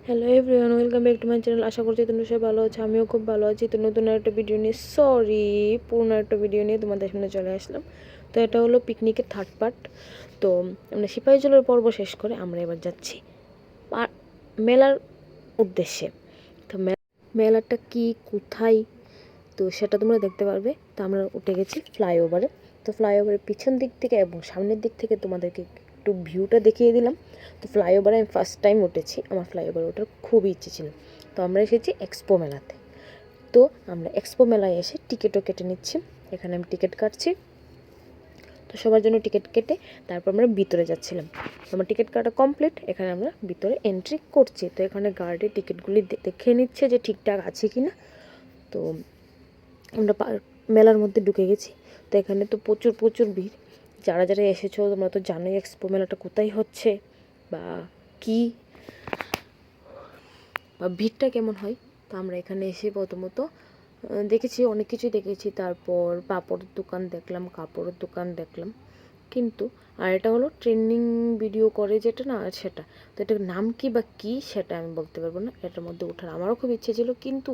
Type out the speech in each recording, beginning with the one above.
Hello everyone, welcome back to my channel. আশা করছি তোমরা সবাই ভালো আছো, আমিও খুব ভালো আছি। তো নতুন একটা ভিডিও নিয়ে পুরনো একটা ভিডিও নিয়ে তোমাদের সামনে চলে আসলাম। তো এটা হলো পিকনিকের থার্ড পার্ট। তো আমরা সিপাহীজলের পর্ব শেষ করে আমরা এবার যাচ্ছি মেলার উদ্দেশ্যে। তো মেলাটা কি, কোথায়, তো সেটা তোমরা দেখতে পারবে। তো আমরা উঠে গেছি ফ্লাইওভারে। তো ফ্লাইওভারের পিছন দিক থেকে এবং সামনের দিক থেকে তোমাদেরকে একটু ভিউটা দেখিয়ে দিলাম। তো ফ্লাইওভারে আমি ফার্স্ট টাইম উঠেছি, আমার ফ্লাইওভারে ওঠার খুবই ইচ্ছে ছিল। তো আমরা এসেছি এক্সপো মেলাতে। তো আমরা এক্সপো মেলায় এসে টিকিটও কেটে নিচ্ছি। এখানে আমি টিকিট কাটছি। তো সবার জন্য টিকিট কেটে তারপর আমরা ভিতরে যাচ্ছিলাম। আমার টিকিট কাটা কমপ্লিট, এখানে আমরা ভিতরে এন্ট্রি করছি। তো এখানে গার্ডে টিকিটগুলি দেখে নিচ্ছে যে ঠিকঠাক আছে কি না। তো আমরা মেলার মধ্যে ঢুকে গেছি। তো এখানে তো প্রচুর প্রচুর ভিড়। যারা যারা এসেছো তোমরা তো জানোই এক্সপো মেলাটা কোথায় হচ্ছে বা কি বা ভিড়টা কেমন হয়। তো আমরা এখানে এসে প্রথমত দেখেছি, অনেক কিছুই দেখেছি। তারপর পাপড়ের দোকান দেখলাম, কাপড়ের দোকান দেখলাম। কিন্তু আর এটা হলো ট্রেন্ডিং ভিডিও করে যেটা না, সেটা তো এটার নাম কি বা কি সেটা আমি বলতে পারবো না। এটার মধ্যে ওঠার আমারও খুব ইচ্ছে ছিল, কিন্তু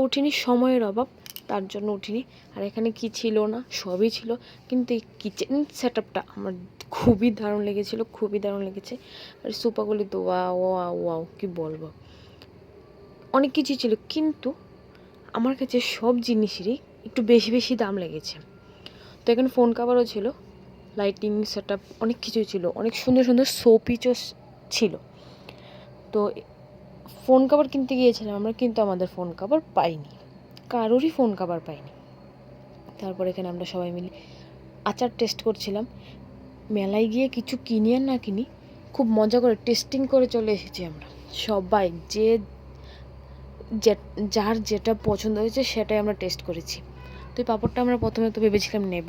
উঠিনি, সময়ের অভাব, তার জন্য উঠিনি। আর এখানে কি ছিল না, সবই ছিল। কিন্তু এই কিচেন সেট আপটা আমার খুবই দারুণ লেগেছিল, খুবই দারুণ লেগেছে। আর সোফাগুলি তো ওয়াও ওয়াও ওয়াও, কি বলবো, অনেক কিছুই ছিল। কিন্তু আমার কাছে সব জিনিসেরই একটু বেশি বেশি দাম লেগেছে। তো এখানে ফোন কাভারও ছিল, লাইটিং সেট আপ অনেক কিছুই ছিল, অনেক সুন্দর সুন্দর শোপিসও ছিল। তো ফোন কভার কিনতে গিয়েছিলাম আমরা, কিন্তু আমাদের ফোন কভার পাইনি, কারোরই ফোন কভার পাইনি। তারপর এখানে আমরা সবাই মিলে আচার টেস্ট করছিলাম। মেলায় গিয়ে কিছু কিনি আর না কিনি, খুব মজা করে টেস্টিং করে চলে এসেছি আমরা সবাই। যার যেটা পছন্দ হয়েছে সেটাই আমরা টেস্ট করেছি। তো এই পাঁপড়টা আমরা প্রথমে তো ভেবেছিলাম নেব,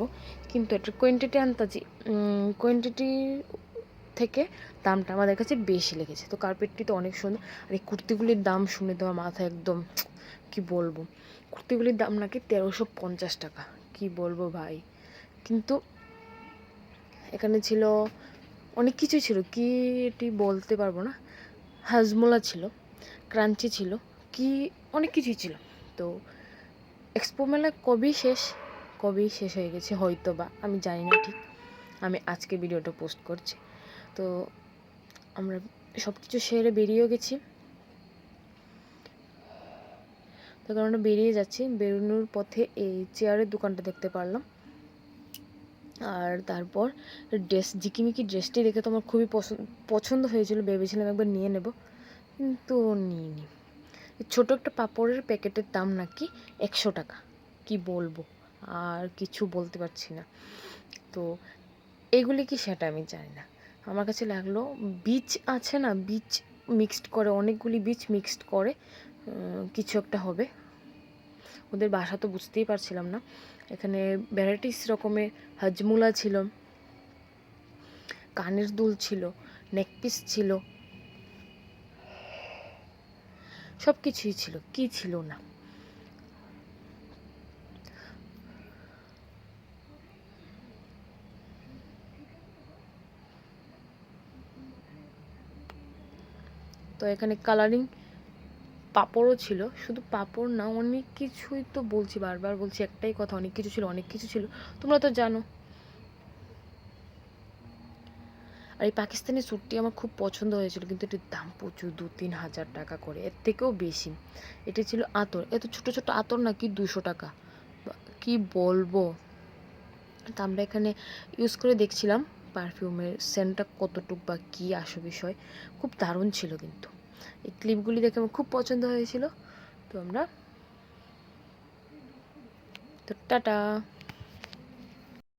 কিন্তু এটার কোয়ান্টিটি থেকে দামটা আমাদের কাছে বেশি লেগেছে। তো কার্পেটটি তো অনেক সুন্দর। আর এই কুর্তিগুলির দাম শুনে দেওয়া মাথা একদম, কি বলবো, কুর্তিগুলির দাম নাকি 1350 টাকা। কি বলবো ভাই। কিন্তু এখানে ছিল অনেক কিছুই ছিল, কি এটি বলতে পারবো না। হাজমোলা ছিল, ক্রাঞ্চি ছিল, কি অনেক কিছুই ছিল। তো এক্সপো মেলা কবেই শেষ হয়ে গেছে হয়তো বা, আমি জানি না ঠিক। আমি আজকে ভিডিওটা পোস্ট করছি। তো আমরা সব কিছু সেরে বেরিয়েও গেছি। তো আমরা বেরিয়ে যাচ্ছি, বেরোনোর পথে এই চেয়ারের দোকানটা দেখতে পারলাম। আর তারপর জিকিমিকি ড্রেসটি দেখে তো আমার খুবই পছন্দ হয়েছিল, ভেবেছিলাম একবার নিয়ে নেব, কিন্তু নিইনি। ছোট একটা পাপড়ের প্যাকেটের দাম নাকি 100 টাকা। কি বলবো, আর কিছু বলতে পারছি না। তো এগুলি কি সেটা আমি জানি না। আমার কাছে লাগলো বীজ আছে না, বীজ মিক্সড করে, অনেকগুলি বীজ মিক্সড করে কিছু একটা হবে। ওদের বাসা তো বুঝতেই পারছিলাম না। এখানে ভ্যারাইটিস রকমের হাজমুলা ছিল, কানের দুল ছিল, নেকপিস ছিল, সব কিছুই ছিল, কি ছিল না। তো এখানে কালারিং পাঁপড়ও ছিল, শুধু পাঁপড় না, অনেক কিছুই তো বলছি, বারবার বলছি একটাই কথা, অনেক কিছু ছিল, অনেক কিছু ছিল, তোমরা তো জানো। আর এই পাকিস্তানি স্যুটটি আমার খুব পছন্দ হয়েছিল, কিন্তু এটির দাম প্রচুর, 2-3 হাজার টাকা করে, এর থেকেও বেশি। এটি ছিল আতর, এত ছোট ছোট আতর নাকি 200 টাকা, কি বলবো। তা আমরা এখানে ইউজ করে দেখছিলাম পারফিউমের সেন্টটা কতটুক বা কী আসল বিষয়, খুব দারুণ ছিল। কিন্তু এই ক্লিপগুলি দেখে আমার খুব পছন্দ হয়েছিল। তো টাটা।